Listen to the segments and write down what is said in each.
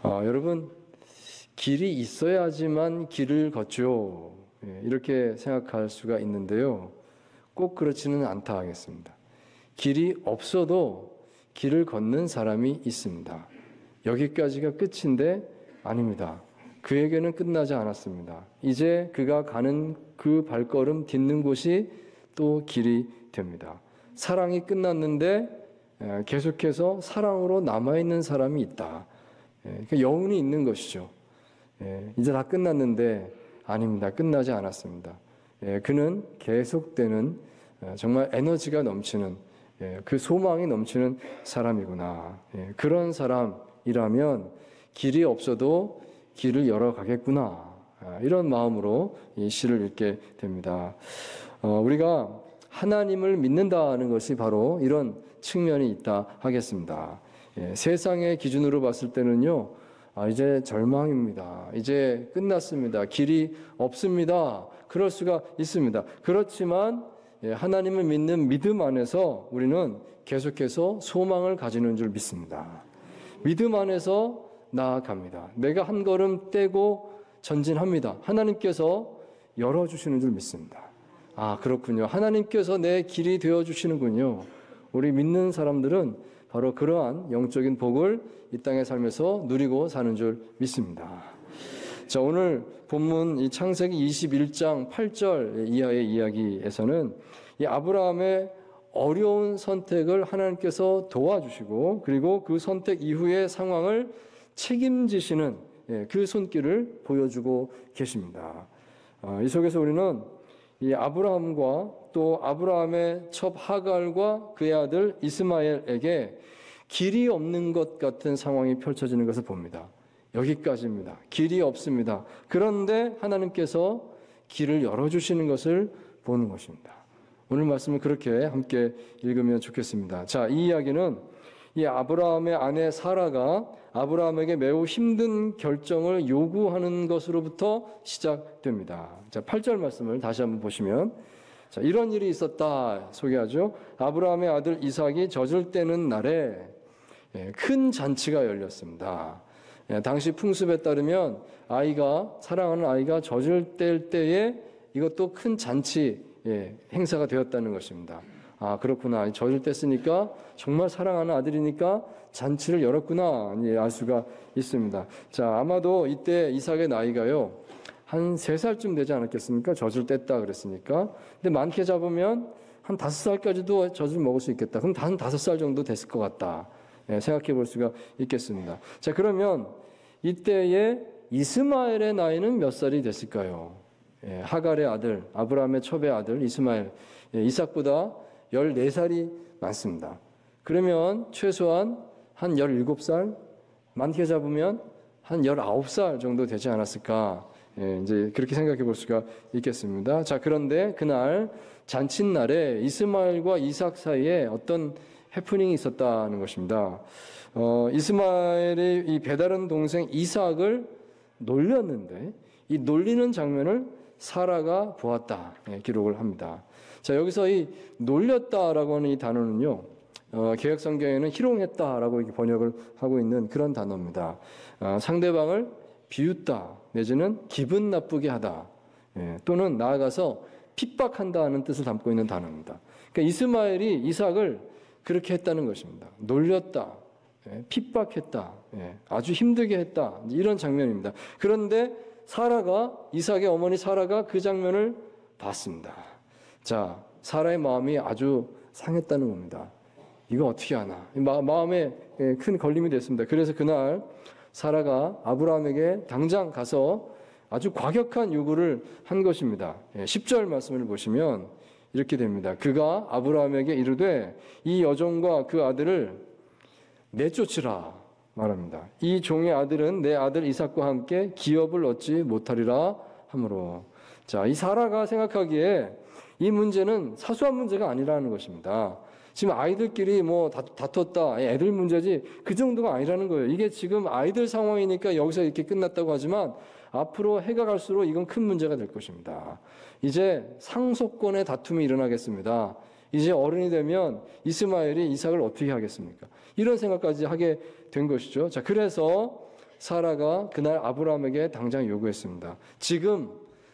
여러분, 길이 있어야지만 길을 걷죠. 이렇게 생각할 수가 있는데요. 꼭 그렇지는 않다 하겠습니다. 길이 없어도 길을 걷는 사람이 있습니다. 여기까지가 끝인데 아닙니다. 그에게는 끝나지 않았습니다. 이제 그가 가는 그 발걸음 딛는 곳이 또 길이 됩니다. 사랑이 끝났는데 계속해서 사랑으로 남아있는 사람이 있다. 그러니까 여운이 있는 것이죠. 이제 다 끝났는데 아닙니다. 끝나지 않았습니다. 그는 계속되는 정말 에너지가 넘치는 그 소망이 넘치는 사람이구나. 그런 사람이라면 길이 없어도 길을 열어가겠구나. 이런 마음으로 이 시를 읽게 됩니다. 우리가 하나님을 믿는다는 것이 바로 이런 측면이 있다 하겠습니다. 세상의 기준으로 봤을 때는요, 이제 절망입니다. 이제 끝났습니다. 길이 없습니다. 그럴 수가 있습니다. 그렇지만 하나님을 믿는 믿음 안에서 우리는 계속해서 소망을 가지는 줄 믿습니다. 믿음 안에서 나아갑니다. 내가 한 걸음 떼고 전진합니다. 하나님께서 열어주시는 줄 믿습니다. 그렇군요. 하나님께서 내 길이 되어주시는군요. 우리 믿는 사람들은 바로 그러한 영적인 복을 이 땅의 삶에서 누리고 사는 줄 믿습니다. 자, 오늘 본문 이 창세기 21장 8절 이하의 이야기에서는 이 아브라함의 어려운 선택을 하나님께서 도와주시고 그리고 그 선택 이후의 상황을 책임지시는 그 손길을 보여주고 계십니다. 이 속에서 우리는 이 아브라함과 또 아브라함의 첩 하갈과 그의 아들 이스마엘에게 길이 없는 것 같은 상황이 펼쳐지는 것을 봅니다. 여기까지입니다. 길이 없습니다. 그런데 하나님께서 길을 열어주시는 것을 보는 것입니다. 오늘 말씀을 그렇게 함께 읽으면 좋겠습니다. 자, 이 이야기는 이 아브라함의 아내 사라가 아브라함에게 매우 힘든 결정을 요구하는 것으로부터 시작됩니다. 자, 8절 말씀을 다시 한번 보시면, 자, 이런 일이 있었다 소개하죠. 아브라함의 아들 이삭이 젖을 떼는 날에 큰 잔치가 열렸습니다. 당시 풍습에 따르면 사랑하는 아이가 젖을 뗄 때에 이것도 큰 잔치 행사가 되었다는 것입니다. 그렇구나. 젖을 뗐으니까 정말 사랑하는 아들이니까 잔치를 열었구나. 알 수가 있습니다. 자, 아마도 이때 이삭의 나이가요, 한 3살쯤 되지 않았겠습니까? 젖을 뗐다 그랬으니까. 근데 많게 잡으면 한 5살까지도 젖을 먹을 수 있겠다. 그럼 한 5살 정도 됐을 것 같다. 생각해 볼 수가 있겠습니다. 자, 그러면 이때의 이스마엘의 나이는 몇 살이 됐을까요? 하갈의 아들, 아브라함의 첩의 아들 이스마엘, 이삭보다 14살이 많습니다. 그러면 최소한 한 17살, 많게 잡으면 한 19살 정도 되지 않았을까? 이제 그렇게 생각해 볼 수가 있겠습니다. 자, 그런데 그날 잔칫날에 이스마엘과 이삭 사이에 어떤 해프닝이 있었다는 것입니다. 이스마엘이 이 배다른 동생 이삭을 놀렸는데 이 놀리는 장면을 사라가 보았다. 기록을 합니다. 자, 여기서 이 놀렸다라고 하는 이 단어는요, 개역 성경에는 희롱했다라고 이렇게 번역을 하고 있는 그런 단어입니다. 상대방을 비웃다 내지는 기분 나쁘게 하다, 또는 나아가서 핍박한다는 뜻을 담고 있는 단어입니다. 그러니까 이스마엘이 이삭을 그렇게 했다는 것입니다. 놀렸다, 핍박했다, 아주 힘들게 했다, 이런 장면입니다. 그런데 이삭의 어머니 사라가 그 장면을 봤습니다. 자, 사라의 마음이 아주 상했다는 겁니다. 이거 어떻게 하나? 마음에 큰 걸림이 됐습니다. 그래서 그날 사라가 아브라함에게 당장 가서 아주 과격한 요구를 한 것입니다. 10절 말씀을 보시면 이렇게 됩니다. 그가 아브라함에게 이르되 이 여종과 그 아들을 내쫓으라 말합니다. 이 종의 아들은 내 아들 이삭과 함께 기업을 얻지 못하리라 하므로. 자, 이 사라가 생각하기에 이 문제는 사소한 문제가 아니라는 것입니다. 지금 아이들끼리 다퉜다, 애들 문제지 그 정도가 아니라는 거예요. 이게 지금 아이들 상황이니까 여기서 이렇게 끝났다고 하지만 앞으로 해가 갈수록 이건 큰 문제가 될 것입니다. 이제 상속권의 다툼이 일어나겠습니다. 이제 어른이 되면 이스마엘이 이삭을 어떻게 하겠습니까? 이런 생각까지 하게 된 것이죠. 자, 그래서 사라가 그날 아브라함에게 당장 요구했습니다. 지금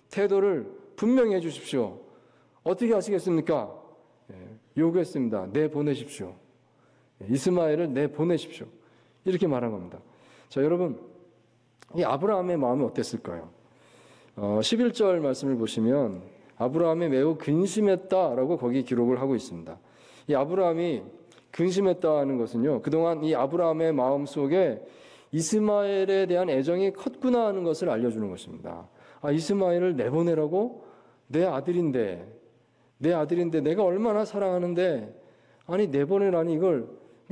태도를 분명히 해주십시오. 어떻게 하시겠습니까? 요구했습니다. 내보내십시오. 이스마엘을 내보내십시오. 이렇게 말한 겁니다. 자, 여러분, 이 아브라함의 마음이 어땠을까요? 11절 말씀을 보시면 아브라함이 매우 근심했다라고 거기 기록을 하고 있습니다. 이 아브라함이 근심했다는 것은요, 그동안 이 아브라함의 마음 속에 이스마엘에 대한 애정이 컸구나 하는 것을 알려주는 것입니다. 아, 이스마엘을 내보내라고? 내 아들인데 내가 얼마나 사랑하는데, 아니 내보내라니, 이걸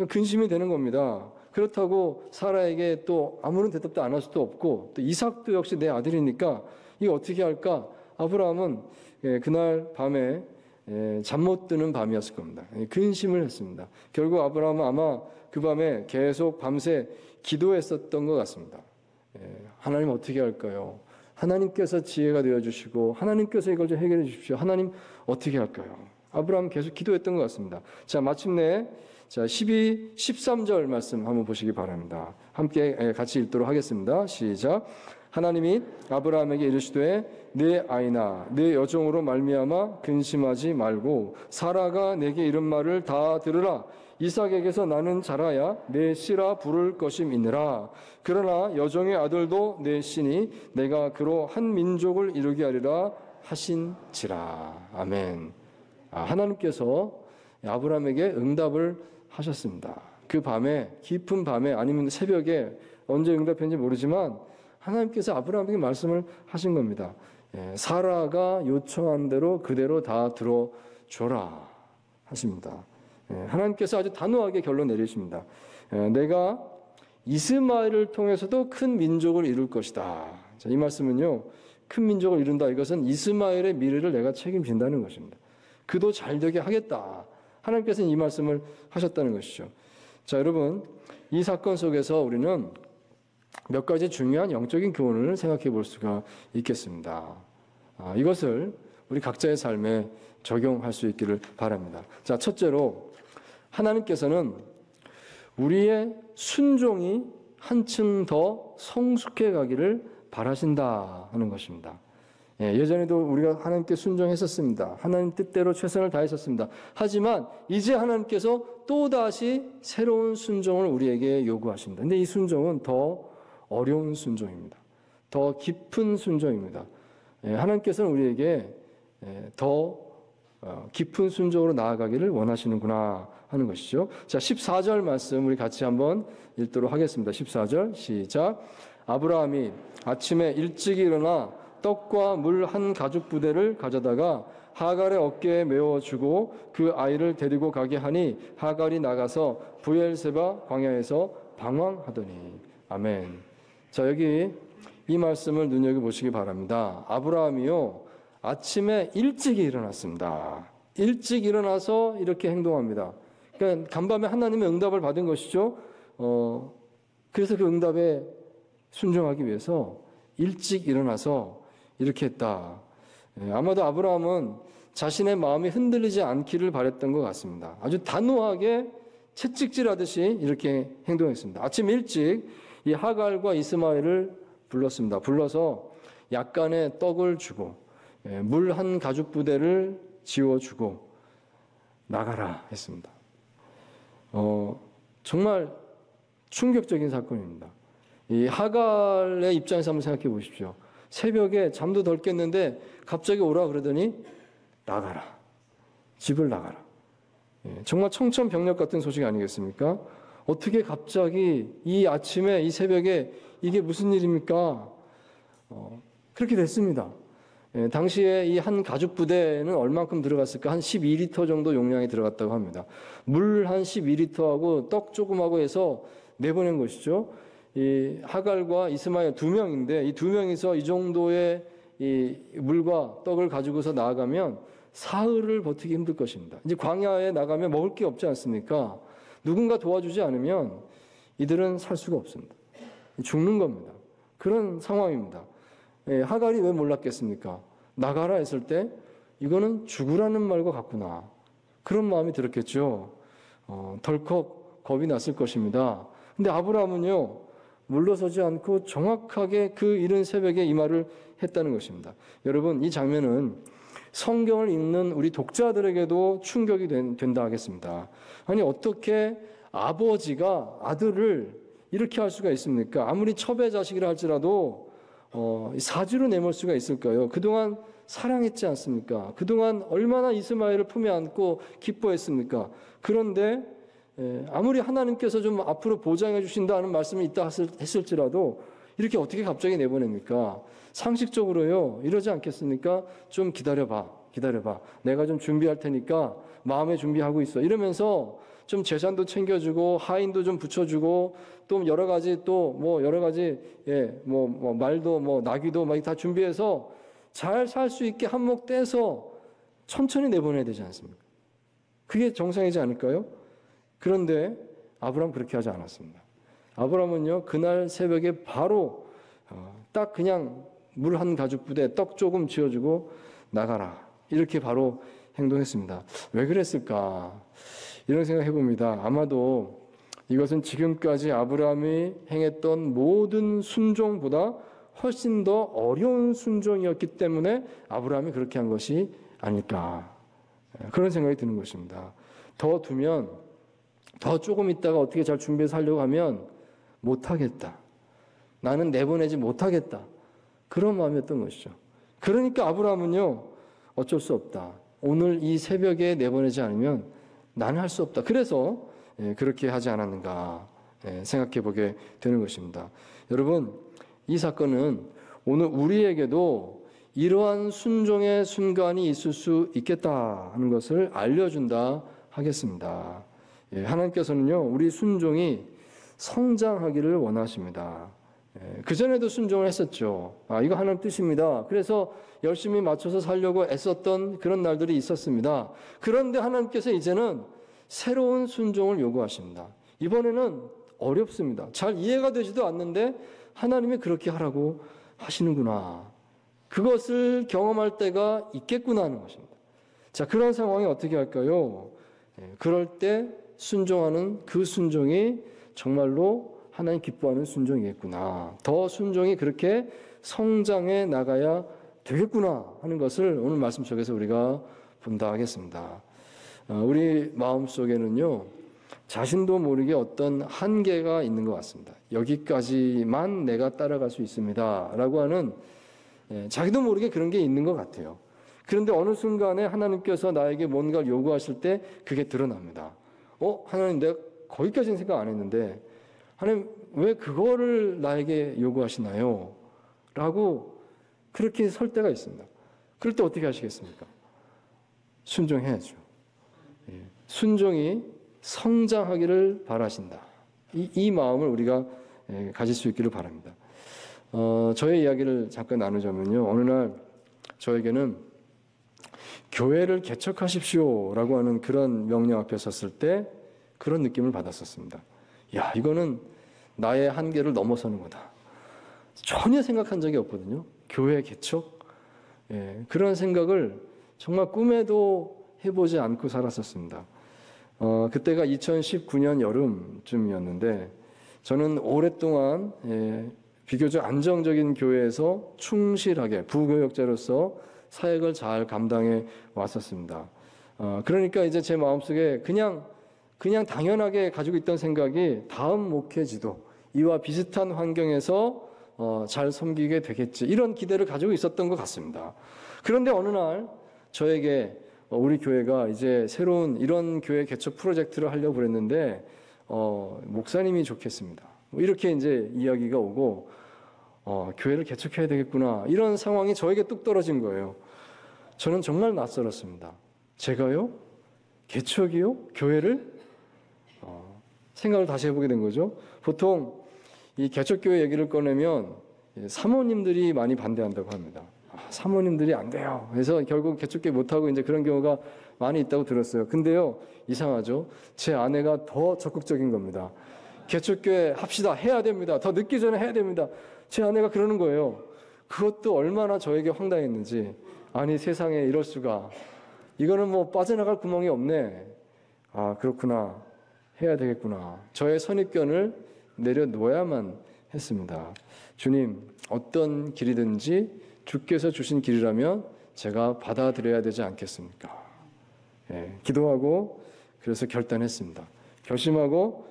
근심이 되는 겁니다. 그렇다고 사라에게 또 아무런 대답도 안 할 수도 없고, 또 이삭도 역시 내 아들이니까 이거 어떻게 할까? 아브라함은 그날 밤에 잠 못 드는 밤이었을 겁니다. 근심을 했습니다. 결국 아브라함은 아마 그 밤에 계속 밤새 기도했었던 것 같습니다. 하나님 어떻게 할까요? 하나님께서 지혜가 되어주시고 하나님께서 이걸 좀 해결해 주십시오. 하나님 어떻게 할까요? 아브라함 계속 기도했던 것 같습니다. 자, 마침내 13절 말씀 한번 보시기 바랍니다. 함께 같이 읽도록 하겠습니다. 시작. 하나님이 아브라함에게 이르시되 내 아이나 내 여종으로 말미암아 근심하지 말고 사라가 내게 이른 말을 다 들으라. 이삭에게서 나는 자라야 내 씨라 부를 것임이니라. 그러나 여종의 아들도 내 씨니 내가 그로 한 민족을 이루게 하리라 하신지라. 아멘. 하나님께서 아브라함에게 응답을 하셨습니다. 그 밤에, 깊은 밤에 아니면 새벽에 언제 응답했는지 모르지만 하나님께서 아브라함에게 말씀을 하신 겁니다. 사라가 요청한 대로 그대로 다 들어줘라 하십니다. 하나님께서 아주 단호하게 결론 내리십니다. 내가 이스마엘을 통해서도 큰 민족을 이룰 것이다. 자, 이 말씀은요, 큰 민족을 이룬다, 이것은 이스마엘의 미래를 내가 책임진다는 것입니다. 그도 잘 되게 하겠다. 하나님께서는 이 말씀을 하셨다는 것이죠. 자, 여러분, 이 사건 속에서 우리는 몇 가지 중요한 영적인 교훈을 생각해 볼 수가 있겠습니다. 이것을 우리 각자의 삶에 적용할 수 있기를 바랍니다. 자, 첫째로 하나님께서는 우리의 순종이 한층 더 성숙해 가기를 바라신다 하는 것입니다. 예전에도 우리가 하나님께 순종했었습니다. 하나님 뜻대로 최선을 다했었습니다. 하지만 이제 하나님께서 또다시 새로운 순종을 우리에게 요구하십니다. 근데 이 순종은 더 어려운 순종입니다. 더 깊은 순종입니다. 하나님께서는 우리에게 더 깊은 순종으로 나아가기를 원하시는구나 하는 것이죠. 자, 14절 말씀 우리 같이 한번 읽도록 하겠습니다. 14절 시작. 아브라함이 아침에 일찍 일어나 떡과 물 한 가죽 부대를 가져다가 하갈의 어깨에 메워주고 그 아이를 데리고 가게 하니 하갈이 나가서 브엘세바 광야에서 방황하더니. 아멘. 자, 여기 이 말씀을 눈여겨보시기 바랍니다. 아브라함이요, 아침에 일찍 일어났습니다. 일찍 일어나서 이렇게 행동합니다. 그러니까 간밤에 하나님의 응답을 받은 것이죠. 그래서 그 응답에 순종하기 위해서 일찍 일어나서 이렇게 했다. 아마도 아브라함은 자신의 마음이 흔들리지 않기를 바랬던 것 같습니다. 아주 단호하게 채찍질하듯이 이렇게 행동했습니다. 아침 일찍 이 하갈과 이스마엘을 불렀습니다. 불러서 약간의 떡을 주고 물 한 가죽 부대를 지워주고 나가라 했습니다. 정말 충격적인 사건입니다. 이 하갈의 입장에서 한번 생각해 보십시오. 새벽에 잠도 덜 깼는데 갑자기 오라 그러더니 나가라. 집을 나가라. 정말 청천벽력 같은 소식 아니겠습니까? 어떻게 갑자기 이 아침에 이 새벽에 이게 무슨 일입니까? 그렇게 됐습니다. 당시에 이 한 가죽 부대는 얼만큼 들어갔을까? 한 12리터 정도 용량이 들어갔다고 합니다. 물 한 12리터하고 떡 조금하고 해서 내보낸 것이죠. 이 하갈과 이스마엘 두 명인데 이 두 명이서 이 정도의 이 물과 떡을 가지고서 나아가면 사흘을 버티기 힘들 것입니다. 이제 광야에 나가면 먹을 게 없지 않습니까? 누군가 도와주지 않으면 이들은 살 수가 없습니다. 죽는 겁니다. 그런 상황입니다. 하갈이 왜 몰랐겠습니까? 나가라 했을 때 이거는 죽으라는 말과 같구나. 그런 마음이 들었겠죠. 덜컥 겁이 났을 것입니다. 근데 아브라함은요, 물러서지 않고 정확하게 그 이른 새벽에 이 말을 했다는 것입니다. 여러분, 이 장면은 성경을 읽는 우리 독자들에게도 충격이 된다 하겠습니다. 아니, 어떻게 아버지가 아들을 이렇게 할 수가 있습니까? 아무리 첩의 자식이라 할지라도 사지로 내몰 수가 있을까요? 그동안 사랑했지 않습니까? 그동안 얼마나 이스마엘을 품에 안고 기뻐했습니까? 그런데 아무리 하나님께서 좀 앞으로 보장해 주신다는 말씀이 있다 했을지라도 이렇게 어떻게 갑자기 내보냅니까? 상식적으로요, 이러지 않겠습니까? 좀 기다려봐. 내가 좀 준비할 테니까 마음에 준비하고 있어. 이러면서 좀 제산도 챙겨주고 하인도 좀 붙여주고 또 여러 가지 말도 나귀도 막 다 준비해서 잘 살 수 있게 한몫 떼서 천천히 내보내야 되지 않습니까? 그게 정상이지 않을까요? 그런데 아브라함 그렇게 하지 않았습니다. 아브라함은요, 그날 새벽에 바로 딱 그냥 물 한 가죽 부대 떡 조금 지어주고 나가라, 이렇게 바로 행동했습니다. 왜 그랬을까? 이런 생각 해봅니다. 아마도 이것은 지금까지 아브라함이 행했던 모든 순종보다 훨씬 더 어려운 순종이었기 때문에 아브라함이 그렇게 한 것이 아닐까, 그런 생각이 드는 것입니다. 더 두면, 더 조금 있다가 어떻게 잘 준비해서 하려고 하면 못하겠다, 나는 내보내지 못하겠다, 그런 마음이었던 것이죠. 그러니까 아브라함은요, 어쩔 수 없다, 오늘 이 새벽에 내보내지 않으면 나는 할 수 없다, 그래서 그렇게 하지 않았는가 생각해 보게 되는 것입니다. 여러분, 이 사건은 오늘 우리에게도 이러한 순종의 순간이 있을 수 있겠다 하는 것을 알려준다 하겠습니다. 하나님께서는요, 우리 순종이 성장하기를 원하십니다. 그전에도 순종을 했었죠. 이거 하나님 뜻입니다. 그래서 열심히 맞춰서 살려고 애썼던 그런 날들이 있었습니다. 그런데 하나님께서 이제는 새로운 순종을 요구하십니다. 이번에는 어렵습니다. 잘 이해가 되지도 않는데 하나님이 그렇게 하라고 하시는구나, 그것을 경험할 때가 있겠구나 하는 것입니다. 자, 그런 상황이 어떻게 할까요? 그럴 때 순종하는 그 순종이 정말로 하나님 기뻐하는 순종이겠구나, 더 순종이 그렇게 성장해 나가야 되겠구나 하는 것을 오늘 말씀 속에서 우리가 본다 하겠습니다. 우리 마음속에는요, 자신도 모르게 어떤 한계가 있는 것 같습니다. 여기까지만 내가 따라갈 수 있습니다 라고 하는, 자기도 모르게 그런 게 있는 것 같아요. 그런데 어느 순간에 하나님께서 나에게 뭔가를 요구하실 때 그게 드러납니다. 하나님, 내가 거기까지는 생각 안 했는데 하나님 왜 그거를 나에게 요구하시나요? 라고 그렇게 설 때가 있습니다. 그럴 때 어떻게 하시겠습니까? 순종해야죠. 순종이 성장하기를 바라신다, 이 마음을 우리가 가질 수 있기를 바랍니다. 저의 이야기를 잠깐 나누자면요, 어느 날 저에게는 교회를 개척하십시오라고 하는 그런 명령 앞에 섰을 때 그런 느낌을 받았었습니다. 야, 이거는 나의 한계를 넘어서는 거다. 전혀 생각한 적이 없거든요. 교회 개척? 그런 생각을 정말 꿈에도 해보지 않고 살았었습니다. 그때가 2019년 여름쯤이었는데 저는 오랫동안 비교적 안정적인 교회에서 충실하게 부교역자로서 사역을 잘 감당해 왔었습니다. 그러니까 이제 제 마음속에 그냥 당연하게 가지고 있던 생각이 다음 목회지도 이와 비슷한 환경에서 잘 섬기게 되겠지, 이런 기대를 가지고 있었던 것 같습니다. 그런데 어느 날 저에게 우리 교회가 이제 새로운 이런 교회 개척 프로젝트를 하려고 그랬는데 목사님이 좋겠습니다, 이렇게 이제 이야기가 오고 교회를 개척해야 되겠구나, 이런 상황이 저에게 뚝 떨어진 거예요. 저는 정말 낯설었습니다. 제가요? 개척이요? 교회를? 생각을 다시 해보게 된 거죠. 보통 이 개척교회 얘기를 꺼내면 사모님들이 많이 반대한다고 합니다. 사모님들이 안 돼요. 그래서 결국 개척교회 못하고 이제 그런 경우가 많이 있다고 들었어요. 근데요, 이상하죠. 제 아내가 더 적극적인 겁니다. 개척교회 합시다. 해야 됩니다. 더 늦기 전에 해야 됩니다. 제 아내가 그러는 거예요. 그것도 얼마나 저에게 황당했는지. 아니, 세상에 이럴 수가. 이거는 뭐 빠져나갈 구멍이 없네. 그렇구나. 해야 되겠구나. 저의 선입견을 내려놓아야만 했습니다. 주님, 어떤 길이든지 주께서 주신 길이라면 제가 받아들여야 되지 않겠습니까? 기도하고 그래서 결단했습니다. 결심하고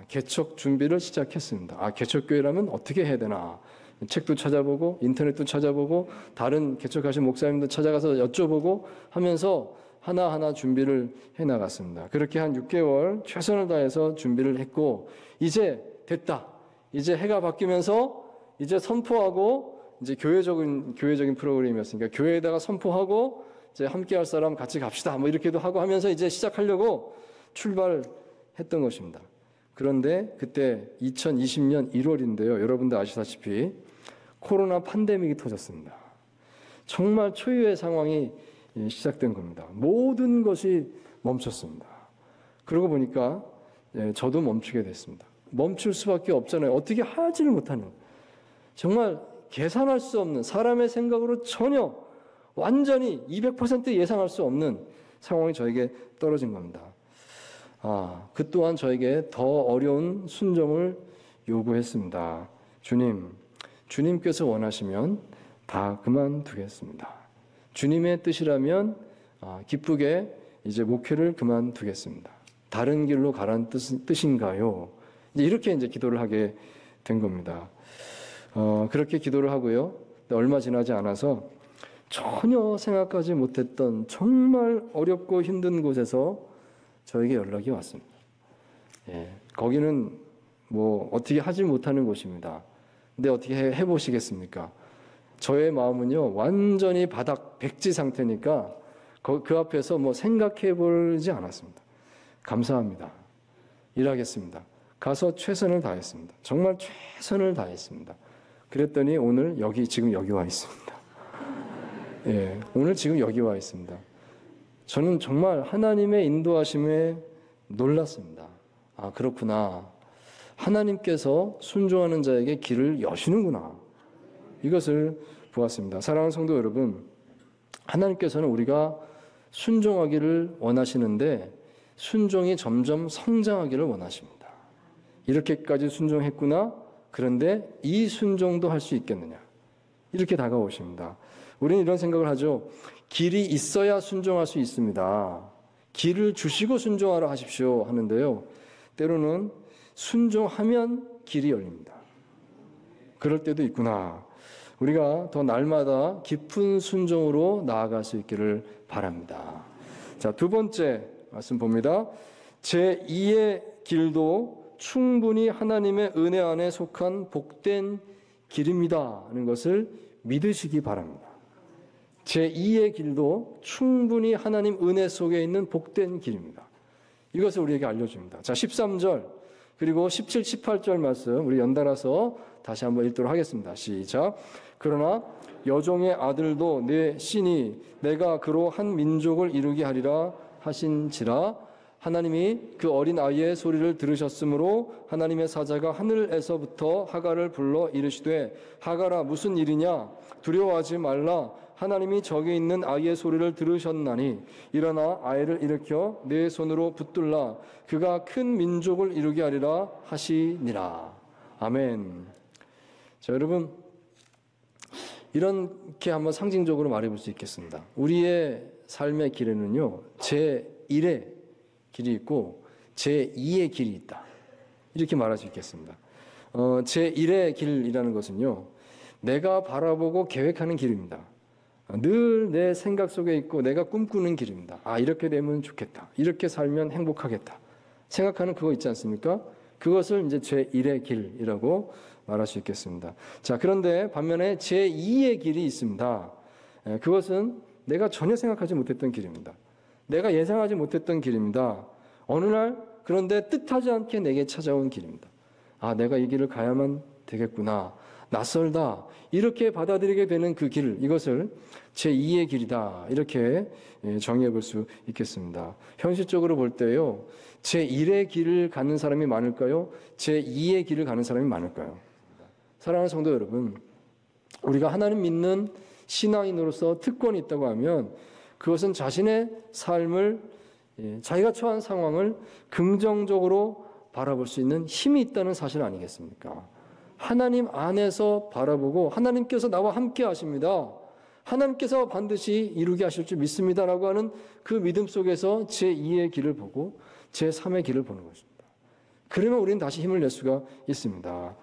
개척 준비를 시작했습니다. 개척교회라면 어떻게 해야 되나? 책도 찾아보고 인터넷도 찾아보고 다른 개척하신 목사님도 찾아가서 여쭤보고 하면서 하나하나 준비를 해나갔습니다. 그렇게 한 6개월 최선을 다해서 준비를 했고 이제 됐다. 이제 해가 바뀌면서 이제 선포하고 이제 교회적인 프로그램이었으니까 교회에다가 선포하고 이제 함께할 사람 같이 갑시다. 뭐 이렇게도 하고 하면서 이제 시작하려고 출발했던 것입니다. 그런데 그때 2020년 1월인데요. 여러분들 아시다시피 코로나 팬데믹이 터졌습니다. 정말 초유의 상황이 시작된 겁니다. 모든 것이 멈췄습니다. 그러고 보니까 저도 멈추게 됐습니다. 멈출 수밖에 없잖아요. 어떻게 하지를 못하는, 정말 계산할 수 없는, 사람의 생각으로 전혀 완전히 200% 예상할 수 없는 상황이 저에게 떨어진 겁니다. 그 또한 저에게 더 어려운 순종을 요구했습니다. 주님께서 원하시면 다 그만두겠습니다. 주님의 뜻이라면 기쁘게 이제 목회를 그만두겠습니다. 다른 길로 가라는 뜻인가요? 이렇게 이제 기도를 하게 된 겁니다. 그렇게 기도를 하고요. 얼마 지나지 않아서 전혀 생각하지 못했던 정말 어렵고 힘든 곳에서 저에게 연락이 왔습니다. 거기는 뭐 어떻게 하지 못하는 곳입니다. 근데 어떻게 해보시겠습니까? 저의 마음은요 완전히 바닥 백지 상태니까 그 앞에서 뭐 생각해 보지 않았습니다. 감사합니다. 일하겠습니다. 가서 최선을 다했습니다. 정말 최선을 다했습니다. 그랬더니 오늘 지금 여기 와 있습니다. 오늘 지금 여기 와 있습니다. 저는 정말 하나님의 인도하심에 놀랐습니다. 그렇구나. 하나님께서 순종하는 자에게 길을 여시는구나. 이것을 보았습니다. 사랑하는 성도 여러분, 하나님께서는 우리가 순종하기를 원하시는데 순종이 점점 성장하기를 원하십니다. 이렇게까지 순종했구나. 그런데 이 순종도 할 수 있겠느냐. 이렇게 다가오십니다. 우리는 이런 생각을 하죠. 길이 있어야 순종할 수 있습니다. 길을 주시고 순종하라 하십시오 하는데요. 때로는 순종하면 길이 열립니다. 그럴 때도 있구나. 우리가 더 날마다 깊은 순종으로 나아갈 수 있기를 바랍니다. 자, 두 번째 말씀 봅니다. 제2의 길도 충분히 하나님의 은혜 안에 속한 복된 길입니다 하는 것을 믿으시기 바랍니다. 제2의 길도 충분히 하나님 은혜 속에 있는 복된 길입니다. 이것을 우리에게 알려줍니다. 자, 13절 그리고 17, 18절 말씀 우리 연달아서 다시 한번 읽도록 하겠습니다. 시작. 그러나 여종의 아들도 내 신이 내가 그로 한 민족을 이루게 하리라 하신지라. 하나님이 그 어린 아이의 소리를 들으셨으므로 하나님의 사자가 하늘에서부터 하갈을 불러 이르시되 하갈아 무슨 일이냐 두려워하지 말라. 하나님이 저기 있는 아이의 소리를 들으셨나니 일어나 아이를 일으켜 내 손으로 붙들라. 그가 큰 민족을 이루게 하리라 하시니라. 아멘. 자, 여러분 이렇게 한번 상징적으로 말해볼 수 있겠습니다. 우리의 삶의 길에는요 제1의 길이 있고 제2의 길이 있다. 이렇게 말할 수 있겠습니다. 제1의 길이라는 것은요 내가 바라보고 계획하는 길입니다. 늘 내 생각 속에 있고 내가 꿈꾸는 길입니다. 이렇게 되면 좋겠다. 이렇게 살면 행복하겠다. 생각하는 그거 있지 않습니까? 그것을 이제 제1의 길이라고 말할 수 있겠습니다. 자, 그런데 반면에 제2의 길이 있습니다. 그것은 내가 전혀 생각하지 못했던 길입니다. 내가 예상하지 못했던 길입니다. 어느 날 그런데 뜻하지 않게 내게 찾아온 길입니다. 내가 이 길을 가야만 되겠구나. 낯설다. 이렇게 받아들이게 되는 그 길, 이것을 제2의 길이다. 이렇게 정의해 볼 수 있겠습니다. 현실적으로 볼 때요. 제1의 길을 가는 사람이 많을까요? 제2의 길을 가는 사람이 많을까요? 사랑하는 성도 여러분, 우리가 하나님 믿는 신앙인으로서 특권이 있다고 하면 그것은 자신의 삶을, 자기가 처한 상황을 긍정적으로 바라볼 수 있는 힘이 있다는 사실 아니겠습니까? 하나님 안에서 바라보고 하나님께서 나와 함께 하십니다. 하나님께서 반드시 이루게 하실 줄 믿습니다라고 하는 그 믿음 속에서 제2의 길을 보고 제3의 길을 보는 것입니다. 그러면 우리는 다시 힘을 낼 수가 있습니다.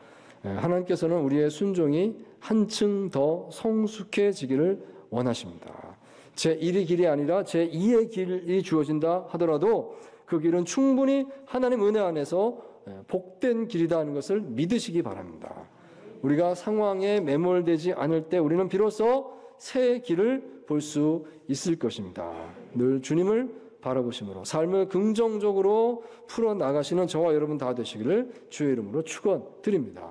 하나님께서는 우리의 순종이 한층 더 성숙해지기를 원하십니다. 제1의 길이 아니라 제2의 길이 주어진다 하더라도 그 길은 충분히 하나님 은혜 안에서 복된 길이다 하는 것을 믿으시기 바랍니다. 우리가 상황에 매몰되지 않을 때 우리는 비로소 새 길을 볼 수 있을 것입니다. 늘 주님을 바라보심으로 삶을 긍정적으로 풀어나가시는 저와 여러분 다 되시기를 주의 이름으로 축원드립니다.